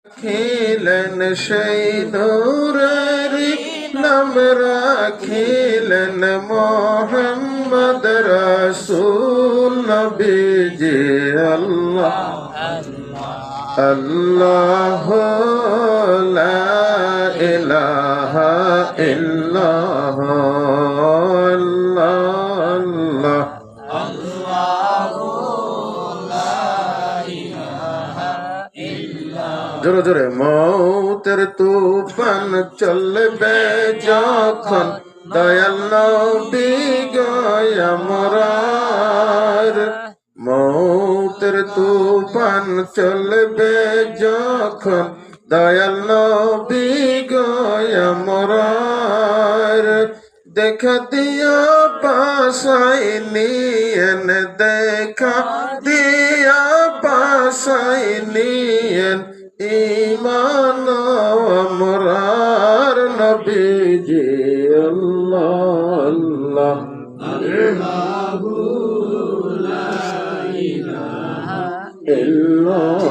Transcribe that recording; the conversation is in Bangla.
রাখিলেন সেই নূরেরি নাম রাখিলেন মোহাম্মদ রাসূল নবীজি আল্লাহ আল্লাহ লা ইলাহা ইল্লাল্লাহ জোরে জোরে মৌতের তুফান চলবে যখন দয়াল নবী গয় আমরার মৌতের তুফান চলবে যখন দয়াল নবী গয় আমরার দেখা দিয়া পাশাই নিয়েন দেখা দিয়া পাশাই নিয়েন ঈমান আমরার নবীজি আল্লাহ আল্লাহু লা ইলাহা ইল্লাল্লাহ